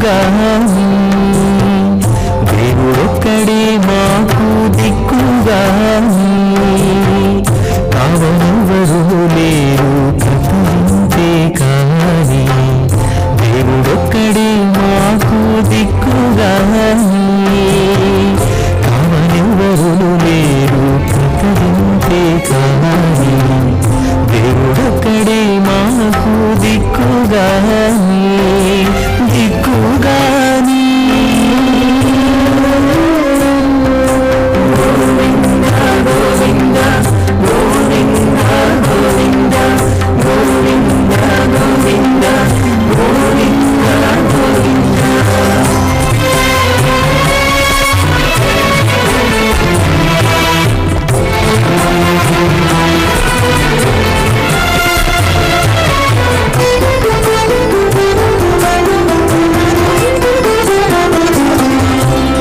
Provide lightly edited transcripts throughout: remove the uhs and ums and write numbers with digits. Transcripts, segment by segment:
దిక్కుగాని దేవుడొక్కడే మాకు దిక్కుగాని కావనెవరు లేరు ప్రతింతే కాని దేవుడొక్కడే మాకు దిక్కుగాని కావనెవరు లేరు ప్రతింతే కాని దేవుడొక్కడే మాకు దిక్కుగాని దిక్కుగాని గోవింద గోవింద గోవింద గోవింద గోవింద గోవింద గోవింద గోవింద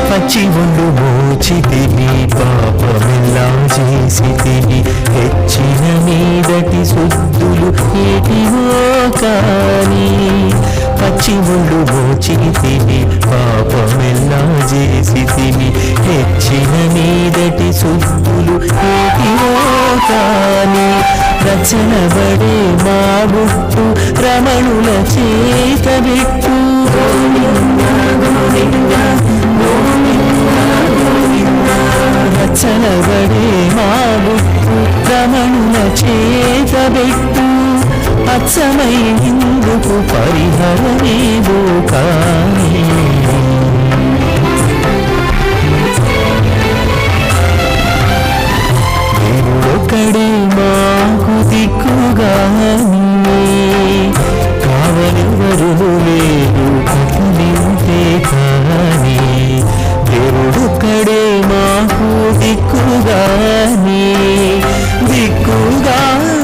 పచ్చి ఒళ్ళు మోచితిని పాపమెల్లా చేసితిని హెచ్చిన మీదటి శుద్ధులు ఏటివో కాని పచ్చి ఒళ్ళు మోచితిని పాపమెల్లా చేసితిని హెచ్చిన మీదటి శుద్ధులు ఏటివో కాని రచనబడే మా బుట్టు రమణుల చేత బిట్టు రచనబడే మా బుట్టు రమణుల చేత బిట్టు అచ్చమై ఇందుకు పరిహరమేవో కాని దేవుడొక్కడే మాకు దిక్కుగాని కావనెవరు లేరు ప్రతింతే కాని దేవుడొక్కడే మాకు దిక్కుగాని దిక్కుగాని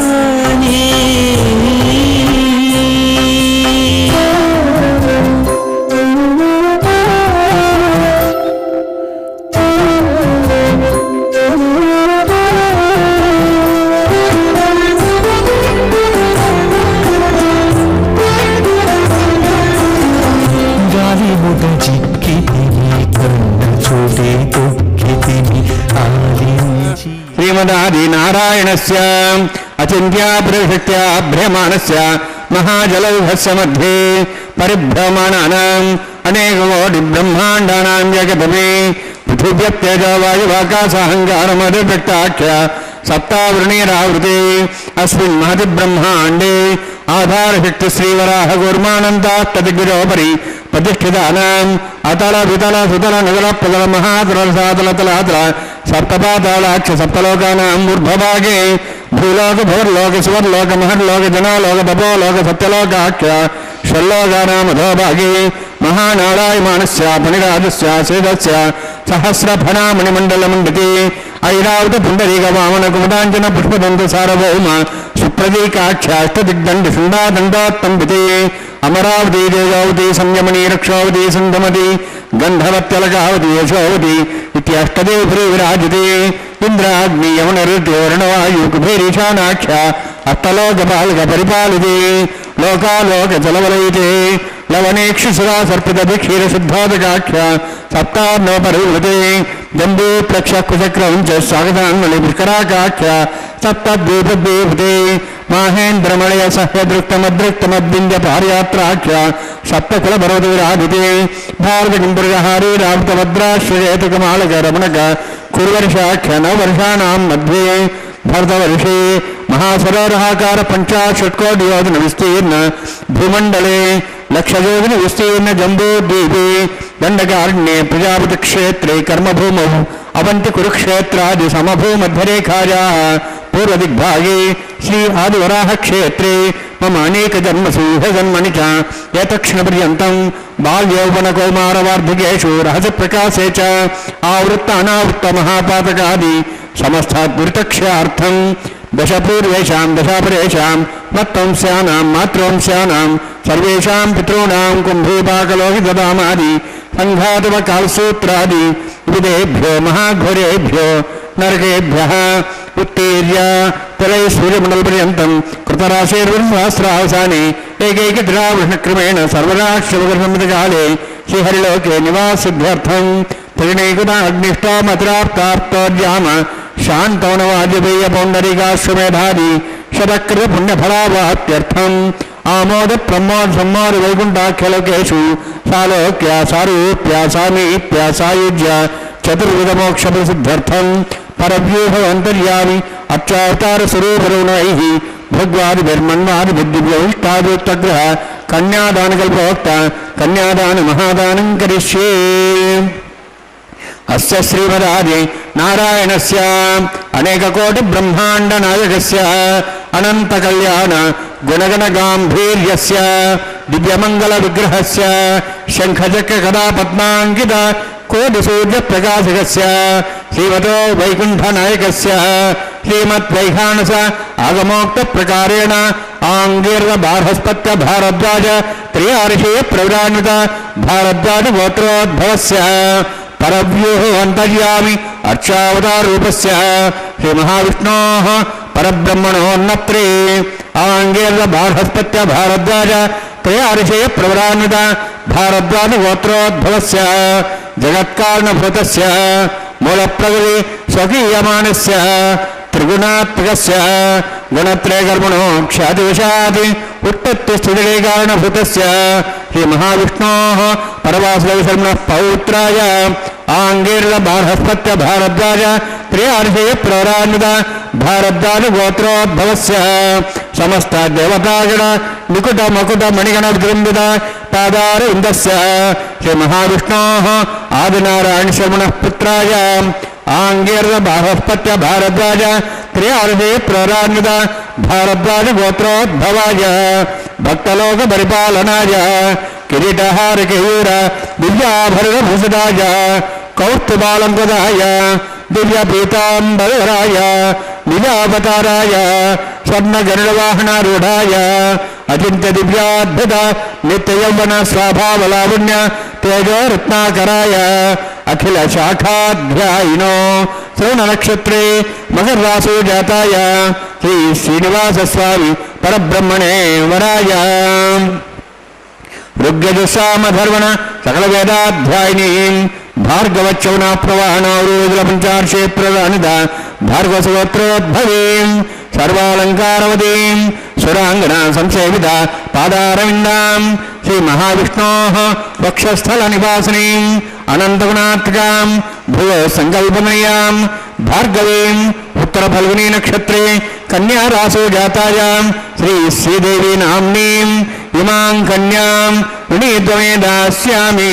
శ్రీమదాది నారాయణస్య అచింత్యా ప్రశక్త్యా భ్రమాణస్య మహాజలౌహస్య మధ్యే పరిభ్రమణానాం అనేకకోటి బ్రహ్మాండానాం జగదమే పృథివ్యప్తేజో వాయువాకాశాహంకారమధివ్యక్తాఖ్య సప్తావృణీరావృతే అస్మిన్ మహతి బ్రహ్మాండే ఆధారశక్తి శ్రీవరాహ కూర్మానంతాష్టదిగ్గజోపరి ప్రతిష్ఠితానాం అతల వితల సుతల నగల ప్రతల మహాతల సాతల తలాతల సప్తపాతాళాక్ష సప్తలోకానాం ఊర్ధ్వభాగే భూలోక భూర్లోక సువర్లోక మహర్లోక జనాలోక తపోలోక సత్యలోకాఖ్య షల్లోకానాం అధోభాగే మహానారాయమానస్య ఫణిరాజస్య శ్రీధస్య సహస్రఫణామణిమండలమండితే ఐరావత పుండరీక వామన కుమదాంజన పుష్పదంత సార్వభౌమ సుప్రదీకాఖ్యాష్టదిగ్దండి శృండాదండోత్తంబితే అమరావతి తేజావతి సంయమని రక్షావతి సంధమతి గంధవత్యలకావతి యశోవతి ఇత్యష్టదేవపురి విరాజితే ఇంద్రాగ్ని యమనరుద్యోరణవాయు కుబేరీశానాఖ్య అష్టలోకపాలక పరిపాలితే లోకాలోక జలవలయితే లవనేక్షుసురా సర్పిత క్షీర శుద్ధోదకాఖ్య సప్తాన్నోపరివృతే జంబూ ప్లక్షకుచక్రవంచ స్వాగతాన్మలి పుష్కరాకాఖ్య సప్తద్వీపద్వీపతే మాహేంద్రమళయ సహ్యదృక్తమదృక్తమద్వింద్య పార్యాత్రాఖ్య సప్తకుల పర్వతవిరాజితే భారత కింపురహారీ రామతభద్రాశ్రయేతకమాళక రమణక కురువర్షాఖ్య నవవర్షాణాం మధ్యే భరతవర్షే మహాసరోరహాకార పంచాషట్కోటి యోజన విస్తీర్ణ భూమండలే లక్షయోజన విస్తీర్ణ జంబూద్వీపే దండకారణ్యే ప్రజాపతి క్షేత్రే కర్మభూమౌ అవంతి కురుక్షేత్రాది సమభూమధ్యరేఖాయాः పూర్వదిగ్భాగే శ్రీ ఆదివరాహ క్షేత్రే మమ అనేక జన్మసు జన్మని చ ఏతక్షణపర్యంతం బాల్యౌవన కౌమారవార్ధకేషు రహస్య ప్రకాశే చ ఆవృత్త అనావృత్త మహాపాతకాది సమస్తాద్గురితక్ష్యార్థం దశపూర్వేషాం దశాపరేషాం మత్వంశానాం మాతృవంశానాం సర్వేషాం పితॄణాం కుంభీపాకలోహితదామాది సంఘాతవకాలసూత్రాది విదేభ్యో మహాఘోరేభ్యో నరకేభ్యః उत्तीर्य तलै सूर्यमण्डलपर्यन्तं कृतराशेर्वसहस्रावसाने एकैकद्रावृष्णक्रमेण सर्वराष्ट्रवगसंहितकाले श्रीहरिलोके निवासिद्ध्यर्थं त्रिणैकुताग्निष्टामत्राप्तार्तोद्याम शान्तवनवाद्यपेयपौण्डरीकाश्वमेधादि शतकृतपुण्यफलावाप्त्यर्थम् आमोद प्रमोद सम्मोद वैकुण्ठाख्यलोकेषु सालोक्य सारूप्य सामीप्य सायुज्य चतुर्विधमोक्षप्रसिद्ध्यर्थं परव्यूहन्तर्यामि अच्चावतारस्वरूपरुणैः भगवादिभिर्मन्वादिभिर्दिव्यैष्टादुत्तग्रह कन्यादानकल्पोक्त कन्यादानमहादानं करिष्ये। अस्य श्रीमदादि नारायणस्य अनेककोटिब्रह्माण्डनायकस्य अनन्तकल्याण गुणगणगाम्भीर्यस्य दिव्यमङ्गलविग्रहस्य शङ्खचक्रकदापद्माङ्कित कोटिसूर्यप्रकाशकस्य श्रीमतो वैकुण्ठनायकस्य श्रीमद्वैखानस आगमोक्तप्रकारेण आङ्गीर्वबार्हस्पत्य भारद्वाज त्रियार्षे प्रविरान्वित भारद्वाजगोत्रोद्भवस्य परव्यूह अन्तर्यामि अर्चावतारूपस्य श्रीमहाविष्णोः परब्रह्मणोन्नत्रे आङ्गीर्वबार्हस्पत्य भारद्वाज त्रयार्षे प्रवरान्वित भारद्वाजगोत्रोद्भवस्य जगत्कारणभूतस्य मूलप्रकृति स्वकीयमानस्य त्रिगुणात्मकस्य गुणत्रयकर्मणो ख्यातिवशात् उत्पत्तिस्थितिकारणभूतस्य श्रीमहाविष्णोः परवासुदेवशर्मणः पौत्राय आङ्गीर्वबार्हस्पत्य भारद्वाज त्रयार्षे प्रवरान्वित भारद्वाजगोत्रोद्भवस्य समस्त देवतागण निकुट मकुट मणिगण विजृम्भित पादारविन्दस्य श्रीमहाविष्णोः आदिनारायणशर्मणः पुत्राय आङ्गीर्वबार्हस्पत्य भारद्वाज त्रयार्षे प्रवरान्वित भारद्वाजगोत्रोद्भवाय भक्तलोकपरिपालनाय किरीटहारकेयूर दिव्याभरणभूषिताय कौस्तुभालङ्कृताय दिव्यपीताम्बराय निजावताराय स्वर्णगरुडवाहनारूढाय अचिन्त्यदिव्याद्भुत नित्ययौवन स्वाभावलावण्य तेजोरत्नाकराय अखिलशाखाध्यायिनो श्रवणनक्षत्रे मकरराशौ जाताय श्री श्रीनिवासस्वामी परब्रह्मणे वराय ऋग्यजुस्सामधर्वण सकलवेदाध्यायिनीं भार्गवच्चौन प्रवाहणावरोधपञ्चार्षे प्रदानित भार्गवसुगोत्रोद्भवीं सर्वालङ्कारवतीं सुराङ्गना संसेवित पादारविन्दां श्रीमहाविष्णोः वक्षस्थलनिवासिनीं अनन्तगुणात्मकां भुवो सङ्कल्पमयां भार्गवीं उत्तरफल्गुनी नक्षत्रे कन्याराशौ जातायां श्री श्रीदेवी नाम्नीं इमां कन्यां विनीत्वमे दास्यामि।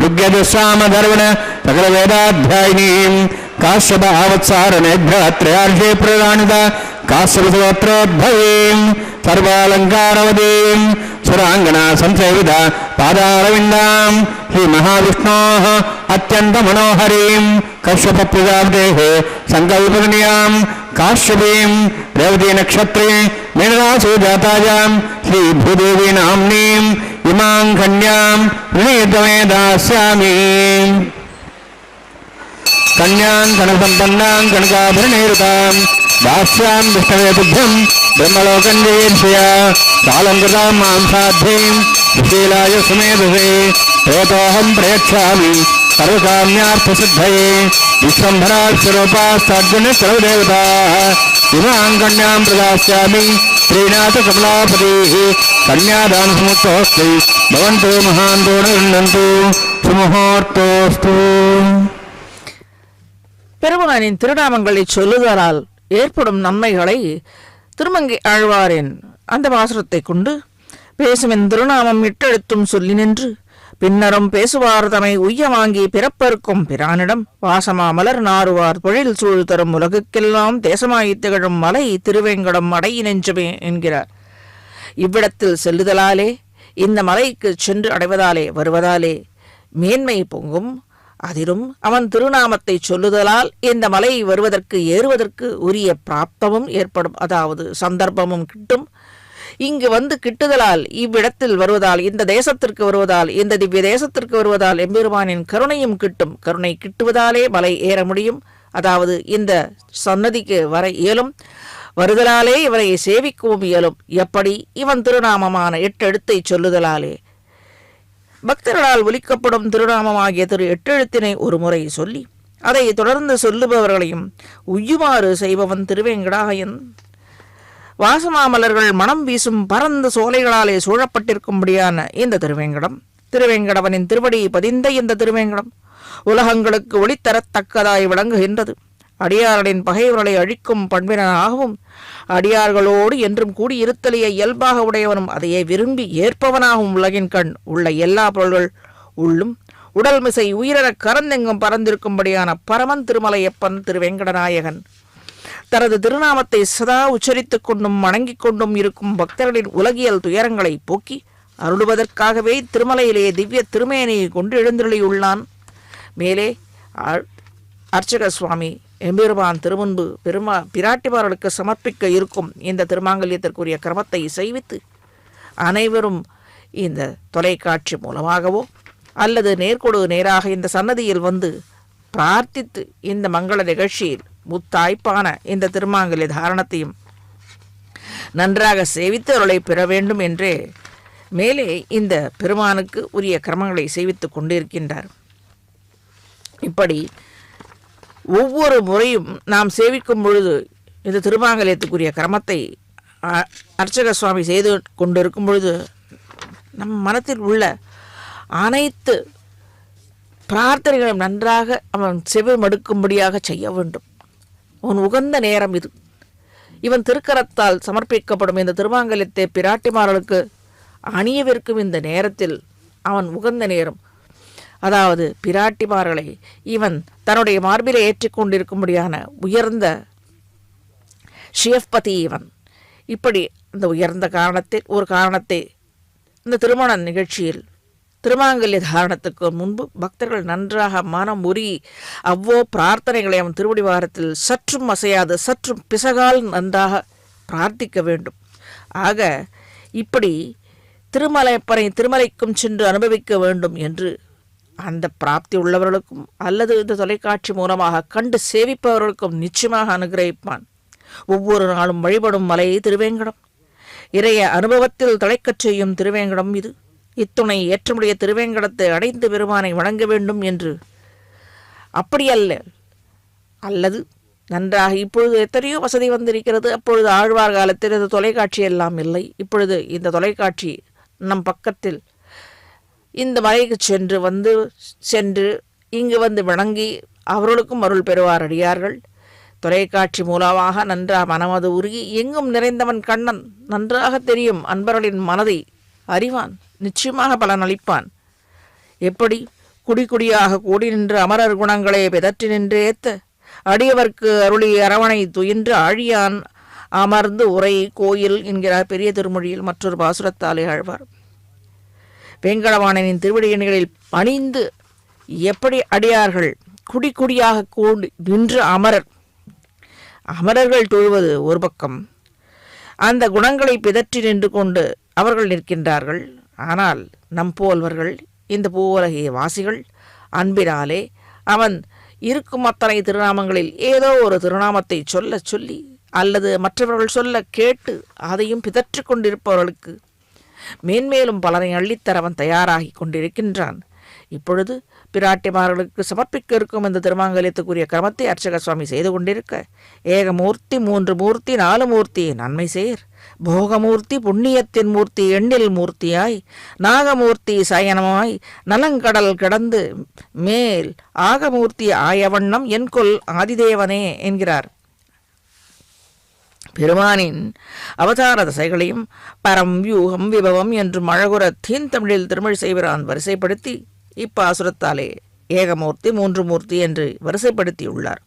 ऋग्यजुस्सामधर्वण सकलवेदाध्यायिनीं काश्यपावत्सारनेभ्यः त्रयार्षे प्रदानित काश्यपसुगोत्रोद्भवीं सर्वालङ्कारवतीं सुराङ्गना संसेवित पादारविन्दां श्रीमहाविष्णोः अत्यन्तमनोहरीं कश्यपप्रजापतेः सङ्कल्पनीयां काश्यपीं रेवती नक्षत्रे मीनराशौ जातायां श्रीभूदेवी नाम्नीं इमां कन्यां विनीतमे दास्यामि। कन्यां कनकसम्पन्नां कनकाभरणैरुतां दास्यां विष्णवे तुभ्यं ब्रह्मलोकन्येर्षया कालङ्कृतां मां साध्यीं सुशीलाय सुमेधसे तोतोऽहं प्रयच्छामि सर्वकाम्यार्थसिद्धये विश्वम्भराक्षरोपास्तार्जुनसर्वदेवताः इमां कन्यां प्रदास्यामि श्रीनाथ कमलापतिः कन्यादानसमुत्सवस्ति भवन्तु महान्तो न गृह्णन्तु सुमुहूर्तोऽस्तु। பெருமானின் திருநாமங்களை சொல்லுதலால் ஏற்படும் நன்மைகளை திருமங்கை ஆழ்வாரின் அந்த பாசுரத்தை கொண்டு பேசுமின் திருநாமம் இட்டெழுத்தும் சொல்லி நின்று பின்னரும் பேசுவார் தமை உய்ய வாங்கி பிறப்பருக்கும் பிரானிடம் வாசமா மலர் நாறுவார் பொழில் சூழ் தரும் உலகுக்கெல்லாம் தேசமாய் திகழும் மலை திருவேங்கடம் அடை நெஞ்சமே என்கிறார். இவ்விடத்தில் செல்லுதலாலே இந்த மலைக்கு சென்று அடைவதாலே வருவதாலே மேன்மை பொங்கும். அதிலும் அவன் திருநாமத்தை சொல்லுதலால் இந்த மலை வருவதற்கு ஏறுவதற்கு உரிய பிராப்தமும் ஏற்படும், அதாவது சந்தர்ப்பமும் கிட்டும். இங்கு வந்து கிட்டுதலால் இவ்விடத்தில் வருவதால் இந்த தேசத்திற்கு வருவதால் இந்த திவ்ய தேசத்திற்கு வருவதால் எம்பெருமானின் கருணையும் கிட்டும். கருணை கிட்டுவதாலே மலை ஏற முடியும். அதாவது இந்த சன்னதிக்கு வர இயலும், வருதலாலே இவரை சேவிக்கவும் இயலும். எப்படி? இவன் திருநாமமான 8 எழுத்தை சொல்லுதலாலே. பக்தர்களால் ஒலிக்கப்படும் திருநாமமாகிய 8 எழுத்தினை ஒரு முறை சொல்லி அதை தொடர்ந்து சொல்லுபவர்களையும் உய்யுமாறு செய்பவன் திருவேங்கடாயன். வாசமாமலர்கள் மனம் வீசும் பரந்த சோலைகளாலே சூழப்பட்டிருக்கும்படியான இந்த திருவேங்கடவனின் திருவடி பதிந்த இந்த திருவேங்கடம் உலகங்களுக்கு ஒளித்தரத்தக்கதாய் விளங்குகின்றது. அடியார்களின் பகைவர்களை அழிக்கும் பண்பினனாகவும் அடியார்களோடு என்றும் கூடியிருத்தலைய இயல்பாக உடையவனும் அதையே விரும்பி ஏற்பவனாகவும் உலகின் கண் உள்ள எல்லா பொருள்கள் உள்ளும் உடல் மிசை உயிரற கரந்தெங்கும் பறந்திருக்கும்படியான பரமன் திருமலையப்பன் திருவேங்கடநாயகன் தனது திருநாமத்தை சதா உச்சரித்துக் கொண்டும் வணங்கிக் கொண்டும் இருக்கும் பக்தர்களின் உலகியல் துயரங்களை போக்கி அருளுவதற்காகவே திருமலையிலே திவ்ய திருமேனியை கொண்டு எழுந்தருளியுள்ளான். மேலே அர்ச்சக சுவாமி எம்பெருமான் திருமுன்பு பிராட்டிமார்களுக்கு சமர்ப்பிக்க இருக்கும் இந்த திருமாங்கல்யத்திற்குரிய கிரமத்தை செய்வித்து அனைவரும் இந்த தொலைக்காட்சி மூலமாகவோ அல்லது நேராக இந்த சன்னதியில் வந்து பிரார்த்தித்து இந்த மங்கள நிகழ்ச்சியில் முத்தாய்ப்பான இந்த திருமாங்கல்ய தாரணத்தையும் நன்றாக சேவித்து அருளை பெற வேண்டும் என்றே மேலே இந்த பெருமானுக்கு உரிய கிரமங்களை செய்வித்துக் கொண்டிருக்கின்றார். இப்படி ஒவ்வொரு முறையும் நாம் சேவிக்கும் பொழுது இந்த திருமாங்கல்யத்துக்குரிய கிரமத்தை அர்ச்சக சுவாமி செய்து கொண்டிருக்கும் பொழுது நம் மனத்தில் உள்ள அனைத்து பிரார்த்தனைகளும் நன்றாக அவன் செவி மடுக்கும்படியாக செய்ய வேண்டும். அவன் உகந்த நேரம் இது. இவன் திருக்கரத்தால் சமர்ப்பிக்கப்படும் இந்த திருமாங்கல்யத்தை பிராட்டிமார்களுக்கு அணியவிருக்கும் இந்த நேரத்தில் அவன் உகந்த நேரம், அதாவது பிராட்டிமார்களை இவன் தன்னுடைய மார்பிலை ஏற்றிக்கொண்டிருக்கும்படியான உயர்ந்த ஷியப்பதி இவன். இப்படி இந்த உயர்ந்த ஒரு காரணத்தை இந்த திருமண நிகழ்ச்சியில் திருமாங்கல்ய தாரணத்துக்கு முன்பு பக்தர்கள் நன்றாக மனம் உருகி அவ்வோ பிரார்த்தனைகளை அவன் திருவடிவாரத்தில் சற்றும் அசையாது சற்றும் பிசகால் நன்றாக பிரார்த்திக்க வேண்டும். ஆக இப்படி திருமலைக்கும் சென்று அனுபவிக்க வேண்டும் என்று அந்த பிராப்தி உள்ளவர்களுக்கும் அல்லது இந்த தொலைக்காட்சி மூலமாக கண்டு சேவிப்பவர்களுக்கும் நிச்சயமாக அனுகிரகிப்பான். ஒவ்வொரு நாளும் வழிபடும் மலை திருவேங்கடம், இறைய அனுபவத்தில் தலைக்கச் செய்யும் திருவேங்கடம் இது. இத்துணை ஏற்றமுடைய திருவேங்கடத்தை அடைந்து பெருமானை வணங்க வேண்டும் என்று அப்படியல்ல. அல்லது நன்றாக இப்பொழுது எத்தனையோ வசதி வந்திருக்கிறது. அப்பொழுது ஆழ்வார் காலத்தில் இந்த தொலைக்காட்சி எல்லாம் இல்லை. இப்பொழுது இந்த தொலைக்காட்சி நம் பக்கத்தில் இந்த மலைக்கு சென்று இங்கு வந்து வணங்கி அவர்களுக்கும் அருள் பெறுவார் அடியார்கள். தொலைக்காட்சி மூலமாக நன்றாக மனமது உருகி எங்கும் நிறைந்தவன் கண்ணன் நன்றாக தெரியும். அன்பர்களின் மனதை அறிவான், நிச்சயமாக பலனளிப்பான். எப்படி குடியாக கூடி நின்று அமரர் குணங்களை பிதற்றி நின்று ஏத்த அடியவர்க்கு அருளி அரவணை துயின்று ஆழியான் அமர்ந்து உரை கோயில் என்கிறார் பெரிய திருமொழியில் மற்றொரு பாசுரத்தாலே ஆழ்வார். வேங்கடவாணனின் திருவடியணிகளில் பணிந்து எப்படி அடியார்கள் குடியாக கூடி நின்று அமரர்கள் தொழுவது ஒரு பக்கம், அந்த குணங்களை பிதற்றி நின்று கொண்டு அவர்கள் நிற்கின்றார்கள். ஆனால் நம் போல்வர்கள் இந்த பூவுலகிய வாசிகள் அன்பினாலே அவன் இருக்கும் அத்தனை திருநாமங்களில் ஏதோ ஒரு திருநாமத்தை சொல்லி அல்லது மற்றவர்கள் சொல்ல கேட்டு அதையும் பிதற்றி கொண்டிருப்பவர்களுக்கு மேன்மேலும் பலனை அள்ளித்தர அவன் தயாராகி கொண்டிருக்கின்றான். இப்பொழுது பிராட்டிமார்களுக்கு சமர்ப்பிக்க இருக்கும் இந்த திருமாங்கல்யத்துக்குரிய கிரமத்தை அர்ச்சக சுவாமி செய்து கொண்டிருக்க, ஏகமூர்த்தி 3 மூர்த்தி 4 மூர்த்தி நன்மை சேர் போகமூர்த்தி புண்ணியத்தின் மூர்த்தி எண்ணில் மூர்த்தியாய் நாகமூர்த்தி சயனமாய் நலங்கடல் கிடந்து மேல் ஆகமூர்த்தி ஆயவண்ணம் என்கொல் ஆதிதேவனே என்கிறார். பெருமானின் அவதார தசைகளையும் பரம் வியூகம் விபவம் என்று மழகுற தீந்தமிழில் திருமழ் செய்வரான் வரிசைப்படுத்தி இப்பாசுரத்தாலே ஏகமூர்த்தி 3 மூர்த்தி என்று வரிசைப்படுத்தியுள்ளார்.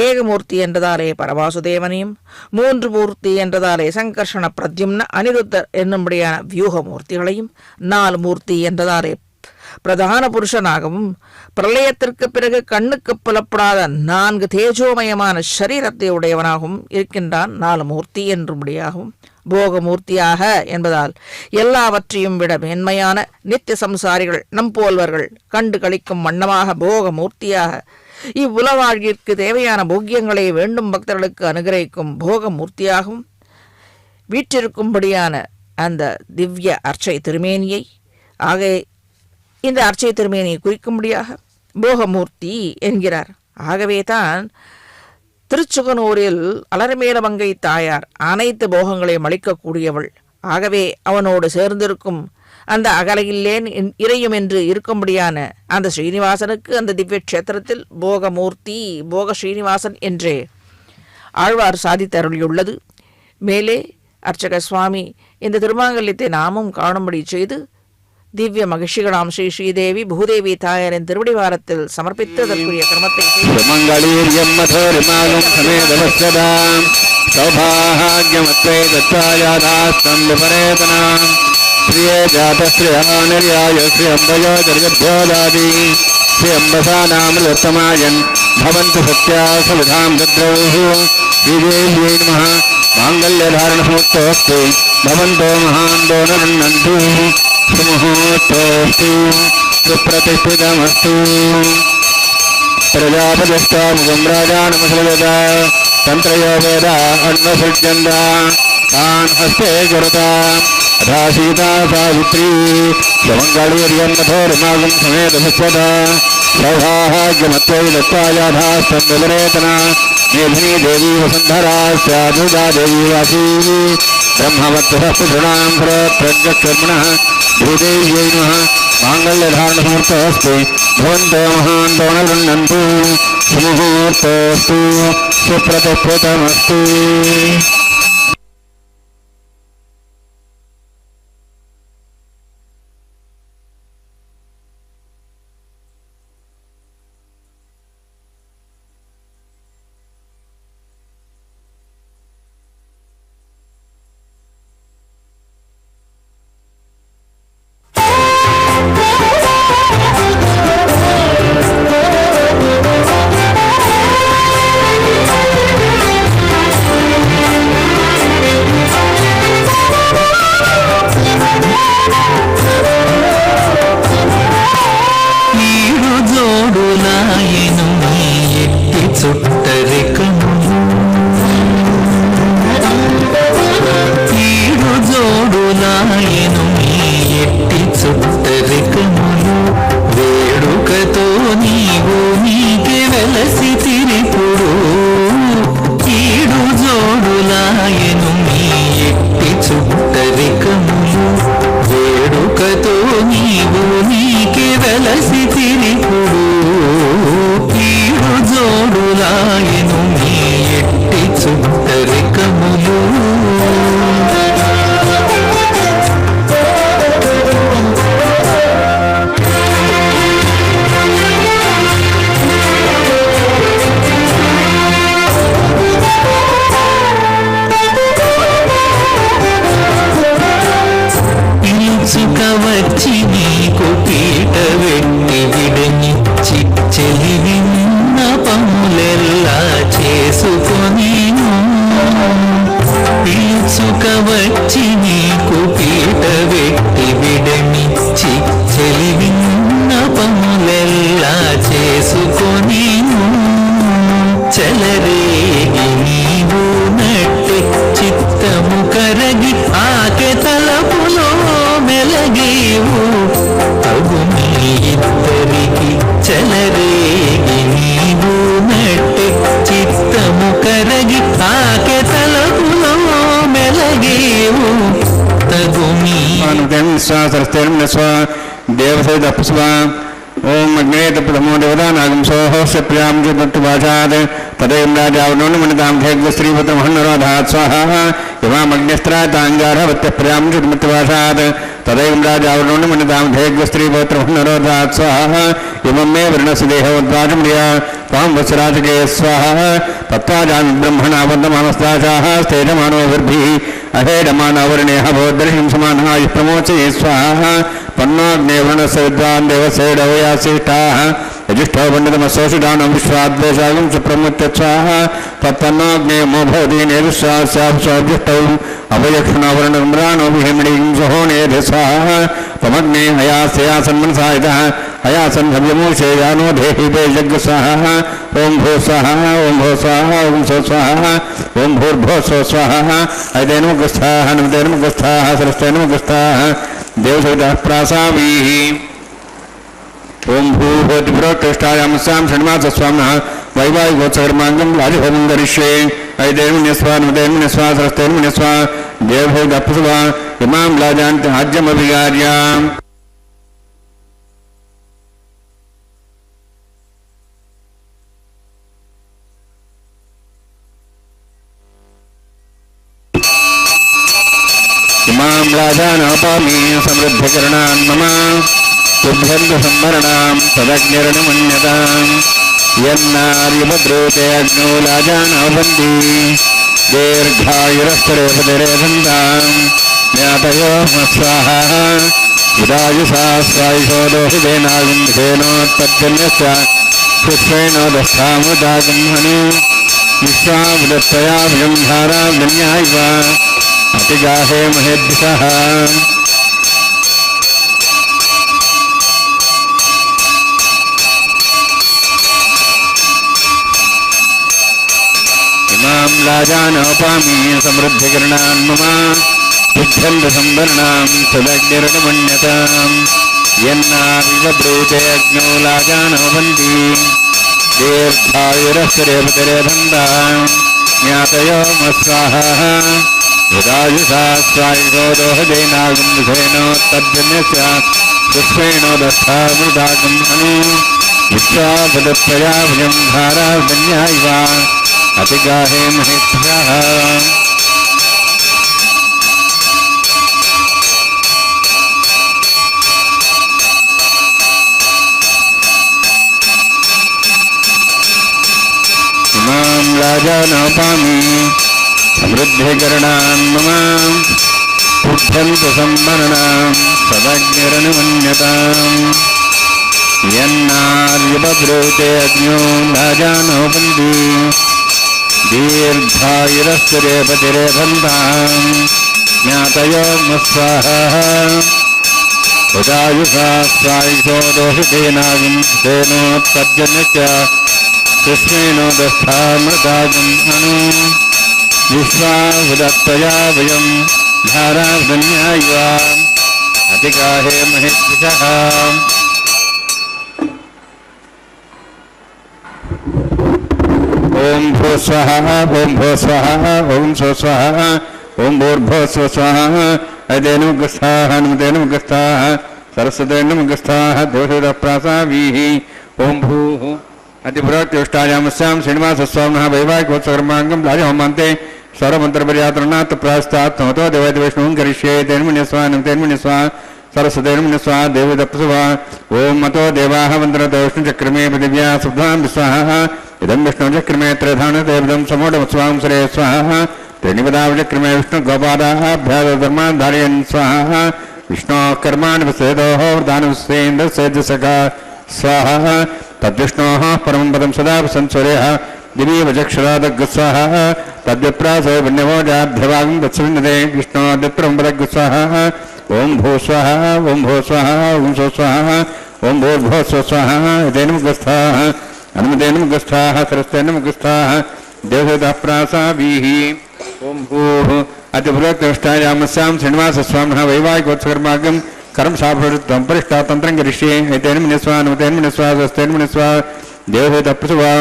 ஏகமூர்த்தி என்றதாலே பரவாசுதேவனையும் 3 மூர்த்தி என்றதாலே சங்கர்ஷண பிரத்யும்ன அனிருத்தர் என்னும்படியான வியூகமூர்த்திகளையும் 4 மூர்த்தி என்றதாலே பிரதான புருஷனாகவும் பிரளயத்திற்கு பிறகு கண்ணுக்கு புலப்படாத 4 தேஜோமயமான சரீரத்தை உடையவனாகவும் இருக்கின்றான். 4 மூர்த்தி என்றும்படியாகவும் போகமூர்த்தியாக என்பதால் எல்லாவற்றையும் விட மேன்மையான நித்திய சம்சாரிகள் நம் போல்வர்கள் கண்டு கழிக்கும் வண்ணமாக போகமூர்த்தியாக இவ்வுலவாழ்விற்கு தேவையான போக்கியங்களை வேண்டும் பக்தர்களுக்கு அனுகிரகிக்கும் போகமூர்த்தியாகவும் வீற்றிருக்கும்படியான அந்த திவ்ய அர்ச்சை திருமேனியை ஆக இந்த அர்ச்சை திருமேனியை குறிக்கும்படியாக போகமூர்த்தி என்கிறார். ஆகவே தான் திருச்சுகனூரில் அலர்மேலமங்கை தாயார் அனைத்து போகங்களையும் அளிக்கக்கூடியவள். ஆகவே அவனோடு சேர்ந்திருக்கும் அந்த அகலையில்லேன் இறையும் என்று இருக்கும்படியான அந்த ஸ்ரீனிவாசனுக்கு அந்த திவ்ய கஷேத்திரத்தில் போகமூர்த்தி போக ஸ்ரீனிவாசன் என்றே ஆழ்வார் சாதித்தருளியுள்ளது. மேலே அர்ச்சக சுவாமி இந்த திருமாங்கல்யத்தை நாமும் காணும்படி செய்து திவ்ய மகிழ்ச்சிகளாம் ஸ்ரீ ஸ்ரீதேவி பூதேவி தாயாரின் திருவடிவாரத்தில் சமர்ப்பித்து அதற்குரிய கிரமத்தை मांगल्यधारणसमुत्तोऽस्तु भवन्तो महान्तो नन्दन्तु सुमुहूर्तोऽस्तु सुप्रतिष्ठितमस्तु प्रजापतिष्ठामुखं राजानमसृजता तन्त्रयो वेदा अन्वसृज्यन्ता तान् हस्ते कुरुता अथा सीता सावित्री सुमङ्गलीर्यं कठोरमागं समेतमुच्यता सौभाग्यमत्वै दत्तायाधास्तन्दुरेतना मेघनी देवी वसुंधरा स्यादुजा देवी वासी ब्रह्मवत्सहस्रणां प्रत्यक्षर्मणः भूदेव्यै नमः माङ्गल्यधारणसमर्थोऽस्तु भवन्तो महान्तो न गृह्णन्तु सुमुहूर्तोऽस्तु सुप्रतिष्ठितमस्तु ओम अग्नेत प्रथमो देवता नागम सोह से प्रियाम जो दत्तवाचाद तदेव राजावनोन मनताम भेग श्रीपत्र महन्नरोधात् स्वाहा इमाम अग्निस्त्रातांगारवत्य प्रियाम जो दत्तवाचाद तदेव राजावनोन मनताम भेग श्रीपत्र महन्नरोधात् स्वाहा इमं मे वर्णस्य देहोद्वाचम्रिया त्वां वत्सराजके स्वाहा तत्त्वाजान् ब्रह्मणा वन्दमानस्ताचाः स्तेजमानोभिर्भिः अहेडमानवर्णेह भवद्दर्शिं समानाय प्रमोचये स्वाहा पन्नाग्नेवर्णस्य विद्वान् देवसेडवयासिष्ठाः यजिष्ठो पण्डितमसोषितानं विश्वाद्वेषागं च प्रमुच्य स्वाहा तत्तन्नाग्नेयमो भवति नेविश्वास्याभिष्टौ अवयक्षणावर्णम्राणो विहिमणीं सहोनेध स्वाहा त्वमग्ने हयास्यासन्मनसा इतः अयासन हव्यमोषे यानो देहि यज्ञ स्वाहा ओम भू स्वाहा ओम भो स्वाहा ओम सो स्वाहा ओम भूर्भो सो स्वाहा ऐदेनुमुखस्थाः नमदेनुमुखस्थाः सरस्तेनुमुखस्थाः देवसवितः प्रासावीः ओम भूभोतिपुरोत्तिष्ठायामस्यां षण्मासस्वामिनः वैवाहिकोत्सकर्माङ्गं राजहोमं करिष्ये ऐदेनुमुनिस्वा नमदेनुमुनिस्वा सरस्तेनुमुनिस्वा देवभूतप्रसवा इमां लाजान्ति आज्यमभिगार्याम् इमां लाजानापामि समृद्धिकरणान् मम तुभ्यन्तु सम्मरणां तदग्निर्नमन्यताम् यन्नार्युपद्रूते अग्नौ लाजानावन्ति दीर्घायुरस्तरेपतिरेधन्ताम् ज्ञातयो स्वाहा उदायुषा स्वायुषो दोषितेनागुंसेनोत्पद्यन्यश्च पुष्पेणोदस्थामुदागम्हनु विश्वावदत्तया विजम्धारावन्यायव अतिगाहे महेद्दिशः इमां लाजानोपामि समृद्धिकरणान् मम तुभ्यन्तु सम्वर्णां तदग्निर्नमन्यताम् यन्नाविवब्रूते अग्नौ लाजानोपन्ति दीर्घायुरस्तरेपतिरेधन्ताम् ज्ञातयो मस्वाहा यदायुषा स्वायुषो दोषदेनागुंसेनोत्पद्यन्यस्य पुष्पेणोदस्थामृतागम्हनु विश्वापदत्तया भुजं धारावन्यायव अतिगाहे महेभ्यः इमां लाजानोपामि समृद्धिकरणान् मम तुभ्यन्तु सम्मरणां तदग्निरनुमन्यताम् यन्नार्युपद्रूते अग्न्यो लाजानोपन्ति दीर्घायुरस्तरेपतिरेधन्ताम् ज्ञातयो मस्वाहा उदायुषा स्वायुषो दोषितेनागुंसेनोत्पद्यन्यश्च कृष्णेनोदस्थामृतागम्हनु विश्वावदत्तया वयं धारावन्यायव अतिगाहे महेद्दिशः ओम भो स्वाहा ओम भो स्वाहा ओम सो स्वाहा ओम भूर्भो स्व स्वाहा ऐदेनुमुखस्थाः नमदेनुमुखस्थाः सरस्वतेनुमुखस्थाः दोषितप्रासावीः ओम भूः अतिपुरोत्तिष्ठायामस्यां श्रीनिवासस्वामिनः वैवाहिकोत्सकर्माङ्गं राजहोमान्ते सर्वमन्त्रपर्यातरणात् प्रास्तात् तमतो देवैर्विष्णुं करिष्ये तेन्मुनिस्वा नमतेन्मुनिस्वा सरस्वतेन्मुनिस्वा देवदप्रसवा ओम मतो देवाः वन्दनतो विष्णुचक्रमे पृथिव्या सुब्धां स्वाहा इदं विष्णुचक्रमे त्रिधानते इदं समोढमस्वां सरे स्वाहा त्रिनिपदावचक्रमे विष्णुगोपादाभ्याधर्मान् धारयन् स्वाहा विष्णोः कर्माणि वसेदोः वरदानवसेन्द्रसेद्यसखा स्वाहा तद्विष्णोः परमं पदं सदा संसूर्यः दिवीवचक्षरादग्स्वाहा तद्विप्रासो विन्यवोजाभ्यवागं तत्सविन्दते विष्णोदिप्रं पदग्स्वाहा ओम भू स्वाहा ओम भो स्वाहा ओम सो स्वाहा ओम भूर्भो स्व स्वाहा ऐदेनुमुखस्थाः अनुमदेनुमुखस्थाः सरस्तेनुमुखस्थाः देवसवितः प्रासावीः ओम भूः अतिपुरोत्तिष्ठायामस्यां श्रीनिवासस्वामिनः वैवाहिकोत्सकर्माङ्गं कर्म साफलत्वं परिष्टातन्त्रं करिष्ये ऐतेन्मुनिस्वा नमतेन्मुनिस्वा स्वस्तेन्मुनिस्वा देवसवितः प्रसवा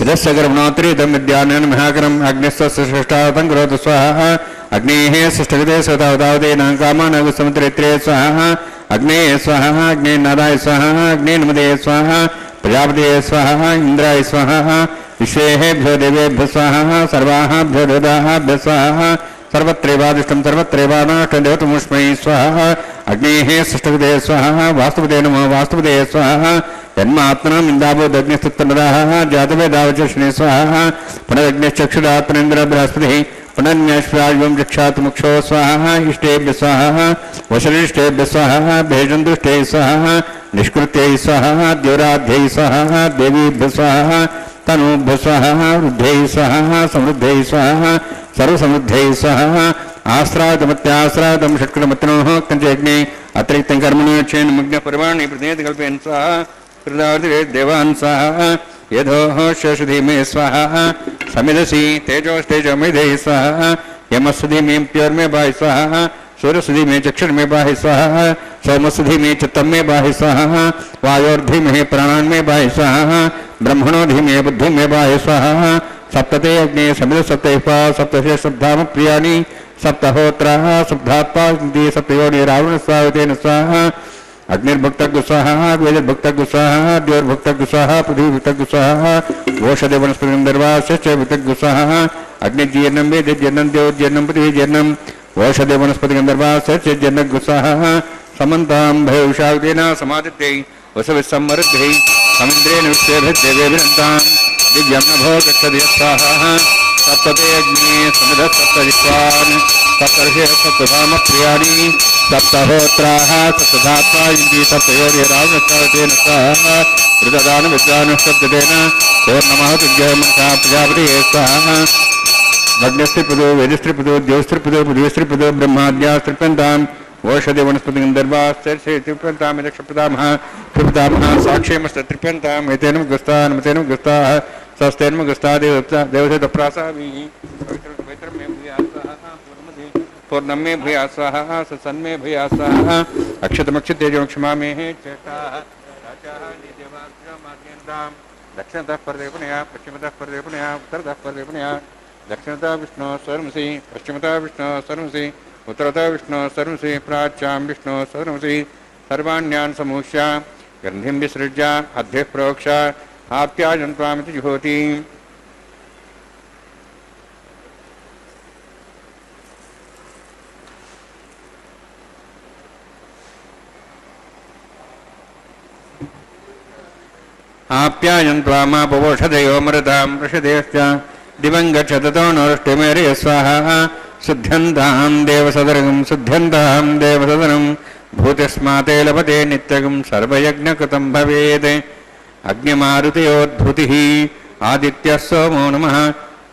यदस्य कर्मणोत्तरीतं विद्यानयनं महाकरम् अग्निस्तस्य श्रेष्ठावतं करोतु स्वाहा अग्नेः सृष्टगते स्वतावतावतेनां कामानगुसमुद्रेत्रे स्वाहा अग्नेः स्वाहा अग्नेर्नादाय स्वाहा अग्नेर्नमदे स्वाहा प्रजापतये स्वाहा इंद्राय स्वाहा विश्वेभ्यो देवेभ्यो स्वाहा सर्वाभ्यो देवताभ्यो स्वाहा सर्वत्रैवादिष्टं सर्वत्रैवानाष्टदेवतमुष्मै स्वाहा अग्नेः सृष्टगते स्वाहा वास्तुपते नमो वास्तुपते स्वाहा जन्मात्मनाम् इन्दाभूदग्निस्तुत्तनरः जातवेदावचर्षणे स्वाहा पुनरग्निश्चक्षुरात्मनेन्द्र बृहस्पतिः पुनर्न्यश्वायुं चक्षात् मुक्षो स्वाहा इष्टेभ्य स्वाहा वशनिष्ठेभ्य स्वाहा भेजन्दुष्टे स्वाहा निष्कृत्यै स्वाहा द्योराध्यै स्वाहा देवीभ्य स्वाहा तनूभ्य स्वाहा वृद्ध्यै स्वाहा समृद्ध्यै स्वाहा सर्वसमृद्ध्यै स्वाहा आश्रातमत्याश्रातं षट्कृतमत्नोः कञ्चयज्ञे अतिरिक्तं कर्मणोक्षेण मुग्ध परिमाणे प्रतिनिध कल्पयन् स्वाहा कृदार्थे देवान् स्वाहा यथोः शशुधिमे स्वाहा समिदसि तेजोस्तेजोमेधे स्वाहा यमस्सुधि में प्योर में बाहि स्वाहा सूर्यसुधि में चक्षुर में बाहि स्वाहा सोमसुधि में चित्तम में बाहि स्वाहा वायोर्धि में प्राणान में बाहि स्वाहा ब्रह्मणोधि में बुद्धि में बाहि स्वाहा सप्तते अग्नि समिद सप्तैपा सप्तशे सप्ताम प्रियाणि सप्तहोत्राः सप्तात्मा सप्तयोनि रावण स्वाहा स्वाहा अग्निर्भुक्तग् स्वाहा वेदर्भुक्तग् स्वाहा द्योर्भुक्तग् स्वाहा पृथ्वीभुक्तग् स्वाहा ओषधे वनस्पतिर्वास्य भुक्तग् स्वाहा अग्निजीर्णं वेदजीर्णं द्योजीर्णं पृथ्वीजीर्णं ओषधे वनस्पतिर्वास्य जन्नग् स्वाहा समन्तां भयउषावतेन समादित्यै वसविस्समृद्धै समिन्द्रेण विश्वेभिर्देवेभिरन्तां दिव्यं नभो गच्छति स्वाहा सप्तते अग्ने समिधः सप्तजिह्वान् सप्तर्षे सप्तधाम प्रियाणि सप्तहोत्राः सप्तधात्मा इन्द्रि सप्तयोनिरावणस्तावतेन स्वाहा ऋतदान विद्वानुष्टब्देन ओर्नमः तुभ्यः मनसा प्रजापतिये स्वाहा अग्निस्त्रिपदो वेदस्त्रिपदो द्योस्त्रिपदो पृथ्वीस्त्रिपदो ब्रह्माद्यास्त्रिप्यन्ताम् ओषधि वनस्पतिगन्धर्वाश्चर्षे त्रिप्यन्ताम् यक्षपितामहः त्रिपितामहः साक्ष्यमस्तत्रिप्यन्ताम् एतेन गुस्तान् मतेन गुस्ताः सस्तेन गुस्ता देवते तप्रासाभिः पवित्रं मे भूयास्वाहा पूर्णं मे भूयास्वाहा सत्सन्मे भूयास्वाहा अक्षतमक्षतेजोक्षमा मे चेष्टाः राजाः निदेवाग्रमाद्यन्ताम् दक्षिणतः परदेवनया पश्चिमतः परदेवनया उत्तरतः परदेवनया दक्षिणतः विष्णु सर्वसि पश्चिमतः विष्णु सर्वसि उत्तरतः विष्णु सर्वसि प्राच्यां विष्णु सर्वसि सर्वाण्यान् समूष्य गन्धिं विसृज्य अद्भिः प्रोक्ष आप्यायन्त्वामिति जुहोति आप्यायन्त्वामापवोषधयो मृतां वृषदेश्च दिवं गच्छततो नोष्टिमेरे स्वाहा शुद्ध्यन्तां देवसदरं शुद्ध्यन्तां देवसदनं भूतिस्माते लभते नित्यगं सर्वयज्ञकृतं भवेत् अग्निमारुतयोद्भूतिः आदित्यः सोमो नमः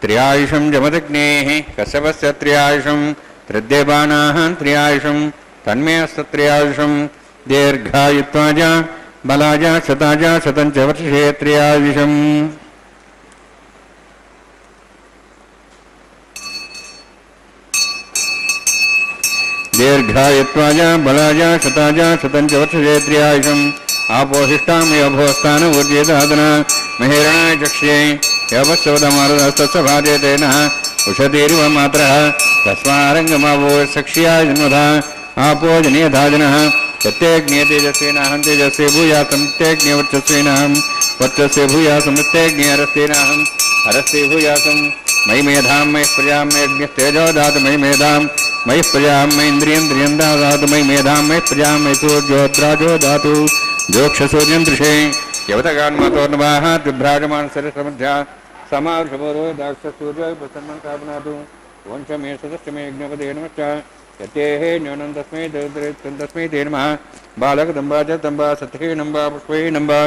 त्र्यायुषं जमदग्नेः कश्यपस्य त्र्यायुषं त्रिदेवानाः त्र्यायुषं तन्मे अस्त्र्यायुषं दीर्घायुत्वाज बलाज शताज शतं च वर्षे त्र्यायुषम् दीर्घायुत्वाज बलाज शताज शतं च वर्षे त्र्यायुषम् आपोहिष्टां योभोस्तान ऊर्जेदादन महेरणाय चक्ष्ये योभस्वदमारुदस्तस्य भाजेतेन उषतीरिव मात्रः तस्मारङ्गमावो सक्ष्याय जन्मधा आपो जनीयधाजनः यत्तेऽग्ने तेजस्विनाहं तेजस्वी भूयासं नित्येऽग्ने वर्चस्विनाहं वर्चस्वी भूयासं नित्येऽग्ने हरस्तेनाहं हरस्ते भूयासं मयि मेधां मयि प्रजां मयि दातु मयि मेधां मयि प्रजां मयि इन्द्रियं दातु मयि मेधां मयि प्रजां मयि सूर्योद्राजो दातु जोक्षसूर्यं दृशे यवतगान्मतोर्नवाः द्विभ्राजमान सरसमध्या समावृषभोरो दाक्षसूर्य प्रसन्नं कापनातु वंश मे सदस्य मे यज्ञपदे नमश्च यतेः न्यूनं तस्मै तस्मै ते नमः बालकदम्बा च तम्बा सत्ये नम्बा पुष्पे नम्बा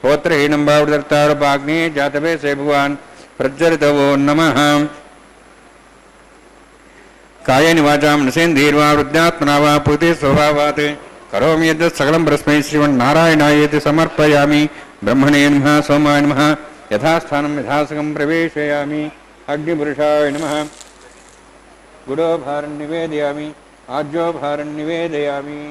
होत्रे नम्बा वृदर्तारपाग्ने जातवे से भगवान् प्रज्वलितवो नमः कायेन वाचां नसेन्द्रियर्वा वृद्धात्मना वा पूते स्वभावात् करोमि यद् सकलं परस्मै श्रीमन्नारायणायेति समर्पयामि ब्रह्मणे नमः सोमाय नमः यथास्थानं यथासकं प्रवेशयामि अग्निपुरुषाय नमः गुडो भारं निवेदयामि आज्यो भारं निवेदयामि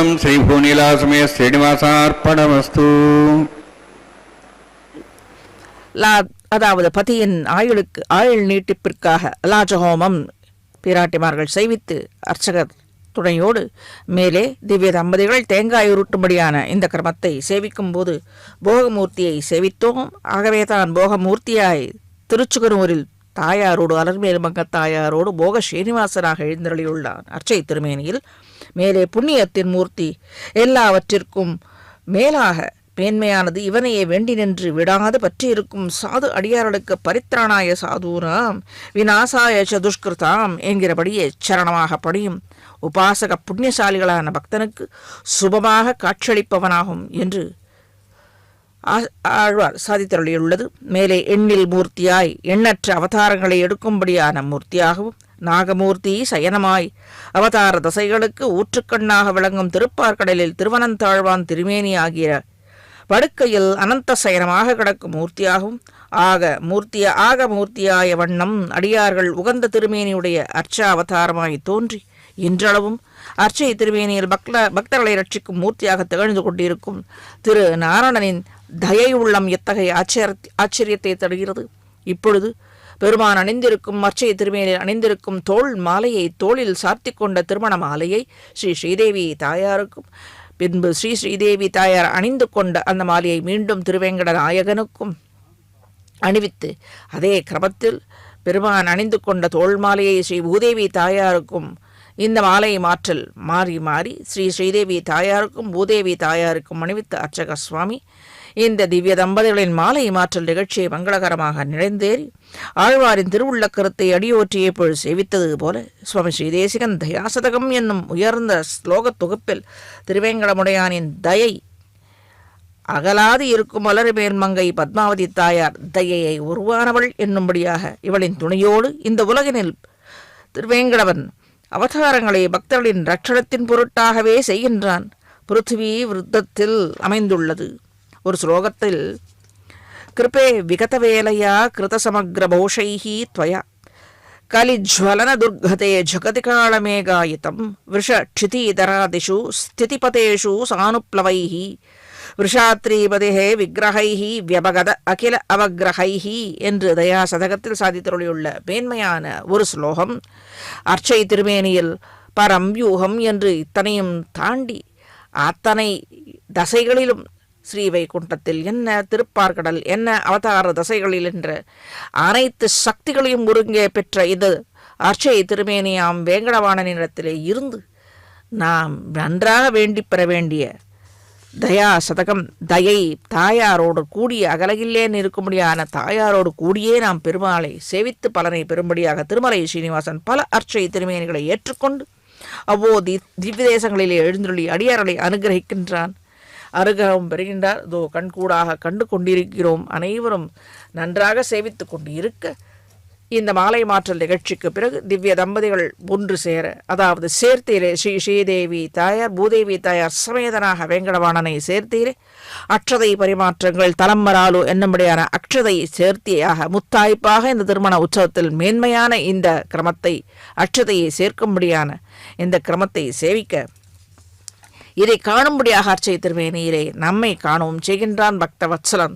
சர்வம் ஸ்ரீ பூநீலாசமய ஸ்ரீனிவாசார்ப்பணமஸ்து. அதாவது பதியின் ஆயுள் நீட்டிப்பிற்காக லாஜஹோமம் பிராட்டிமார்கள் செய்வித்து அர்ச்சகர் துணையோடு மேலே திவ்ய தம்பதிகள் தேங்காய் உருட்டும்படியான இந்த கிரமத்தை சேவிக்கும் போது போகமூர்த்தியை சேவித்தோம். ஆகவேதான் போகமூர்த்தியாய் திருச்சுகனூரில் தாயாரோடு அலர்மேல்மங்க தாயாரோடு போக ஸ்ரீனிவாசனாக எழுந்தருளியுள்ளான் அர்ச்சை திருமேனியில். மேலே புண்ணியத்தின் மூர்த்தி எல்லாவற்றிற்கும் மேலாக மேன்மையானது இவனையே வேண்டி நின்று விடாது பற்றியிருக்கும் சாது அடியார்களுக்கு பரித்ராணாய சாதுராம் விநாசாய சதுஷ்கிருதாம் என்கிறபடியே சரணமாக படியும் உபாசக புண்ணியசாலிகளான பக்தனுக்கு சுபமாக காட்சியளிப்பவனாகும் என்று ஆழ்வார் சாதித்தருளியுள்ளது. மேலே எண்ணில் மூர்த்தியாய் எண்ணற்ற அவதாரங்களை எடுக்கும்படியான மூர்த்தியாகவும் நாகமூர்த்தி சயனமாய் அவதார தசைகளுக்கு ஊற்றுக்கண்ணாக விளங்கும் திருப்பார்கடலில் திருவனந்தாழ்வான் திருமேனி ஆகிய படுக்கையில் அனந்த சயனமாக கிடக்கும் மூர்த்தியாகவும் ஆக மூர்த்தியாய வண்ணம் அடியார்கள் உகந்த திருமேனியுடைய அர்ச்ச அவதாரமாய் தோன்றி இன்றளவும் அர்ச்சை திருமேனியில் பக்தர்களை ரட்சிக்கும் மூர்த்தியாக திகழ்ந்து கொண்டிருக்கும் திரு நாராயணனின் தயை உள்ளம் எத்தகைய ஆச்சரியத்தை தருகிறது. இப்பொழுது பெருமான் அணிந்திருக்கும் அர்ச்சை திருமேனில் அணிந்திருக்கும் தோள் மாலையை தோளில் சார்த்தி கொண்ட திருமண மாலையை ஸ்ரீதேவி தாயாருக்கும் பின்பு ஸ்ரீதேவி தாயார் அணிந்து கொண்ட அந்த மாலையை மீண்டும் திருவேங்கட நாயகனுக்கும் அணிவித்து அதே கிரமத்தில் பெருமான் அணிந்து கொண்ட தோள் மாலையை ஸ்ரீ பூதேவி தாயாருக்கும் இந்த மாலை மாற்றல் மாறி ஸ்ரீதேவி தாயாருக்கும் பூதேவி தாயாருக்கும் அணிவித்த அர்ச்சக சுவாமி இந்த திவ்ய தம்பதிகளின் மாலை மாற்றல் நிகழ்ச்சியை மங்களகரமாக நிறைந்தேறி ஆழ்வாரின் திருவுள்ள கருத்தை அடியோற்றியே பொழுது சேவித்தது போல சுவாமி ஸ்ரீதேசிகன் தயாசதகம் என்னும் உயர்ந்த ஸ்லோக தொகுப்பில் திருவேங்கடமுடையானின் தயை அகலாது இருக்கும் மலர்மேல் மங்கை பத்மாவதி தாயார் தயையை உருவானவள் என்னும்படியாக இவளின் துணையோடு இந்த உலகினில் திருவேங்கடவன் அவதாரங்களை பக்தர்களின் ரட்சணத்தின் பொருட்டாகவே செய்கின்றான். பிருத்திவி விருத்தத்தில் அமைந்துள்ளது. ஒரு ஸ்லோகத்தில் கிருபே விகதவேலையா கிருதசமக்ர போஷைஹி த்வயா கலிஜ்வலன துர்கதே ஜகதிகாளமேகாயிதம் விஷக்ஷிதீதராதிஷு ஸ்திதிபதேஷு சானுப்ளவைஹி விஷாத்ரீபதே விக்கிரகைஹி வியபகத அகில அவக்கிரகைஹி என்று தயா சதகத்தில் சாதித்தருளியுள்ள மேன்மையான ஒரு ஸ்லோகம். அர்ச்சை திருமேனியில் பரம்யூகம் என்று இத்தனையும் தாண்டி அத்தனை தசைகளிலும் ஸ்ரீவைகுண்டத்தில் என்ன, திருப்பார்கடல் என்ன, அவதார தசைகளில் என்ற அனைத்து சக்திகளையும் ஒருங்கே பெற்ற இது அர்ச்சை திருமேனியாம் வேங்கடவாணனிடத்திலே இருந்து நாம் நன்றாக வேண்டி பெற வேண்டிய தயா சதகம் தயை தாயாரோடு கூடிய அகலகில்லேன் இருக்கும்படியான தாயாரோடு கூடியே நாம் பெருமாளை சேவித்து பலனை பெறும்படியாக திருமலை ஸ்ரீனிவாசன் பல அர்ச்சை திருமேனிகளை ஏற்றுக்கொண்டு திவ்ய தேசங்களிலே எழுந்துள்ளி அடியார்களை அனுகிரகிக்கின்றான். அனுகிரகம் பெறுகின்றார். இதோ கண்கூடாக கண்டு கொண்டிருக்கிறோம். அனைவரும் நன்றாக சேவித்து கொண்டு இருக்க இந்த மாலை மாற்றல் நிகழ்ச்சிக்கு பிறகு திவ்ய தம்பதிகள் ஒன்று சேர, அதாவது சேர்த்திலே ஸ்ரீதேவி தாயார் பூதேவி தாயார் சமேதனாக வேங்கடவாணனை சேர்த்தீரே அக்ஷதை பரிமாற்றங்கள் தலம்மராலு என்னும்படியான அக்ஷதை சேர்த்தியாக முத்தாய்ப்பாக இந்த திருமண உற்சவத்தில் மேன்மையான இந்த கிரமத்தை அக்ஷதையை சேர்க்கும்படியான இந்த கிரமத்தை சேவிக்க இதை காணும்படியாக அர்ச்சை திருமேனியிலே நம்மை காணவும் செய்கின்றான் பக்தவத்சலன்.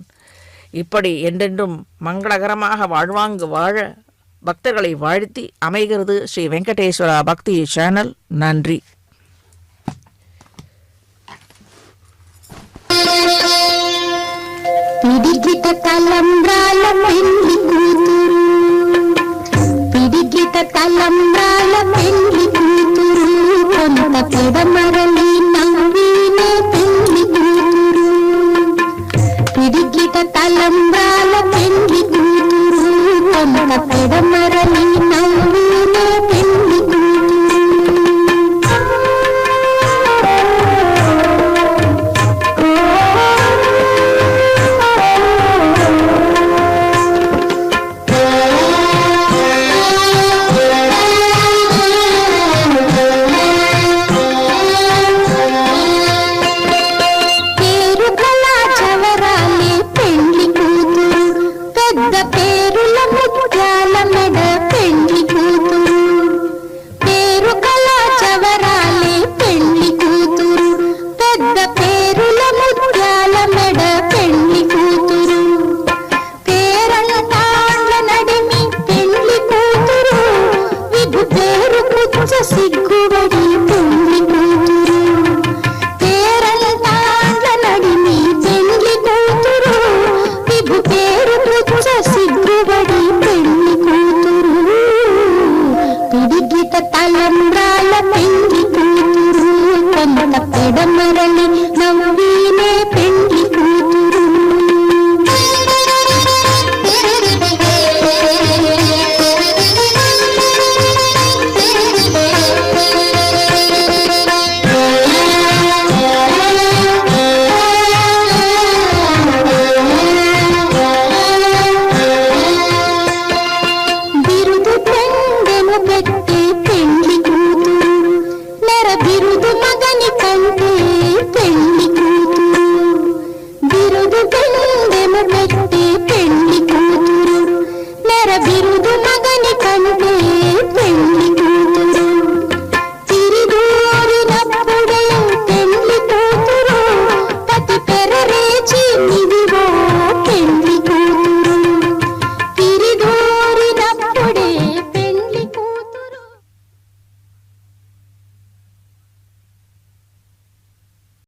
இப்படி என்றென்றும் மங்களகரமாக வாழ்வாங்கு வாழ பக்தர்களை வாழ்த்தி அமைகிறது ஸ்ரீ வெங்கடேஸ்வரா பக்தி சேனல். நன்றி. పిడికిట తలంబ్రాల పెళ్లి కూతురు పిడికిట తలంబ్రాల పెళ్లి కూతురు కొంత పెడమర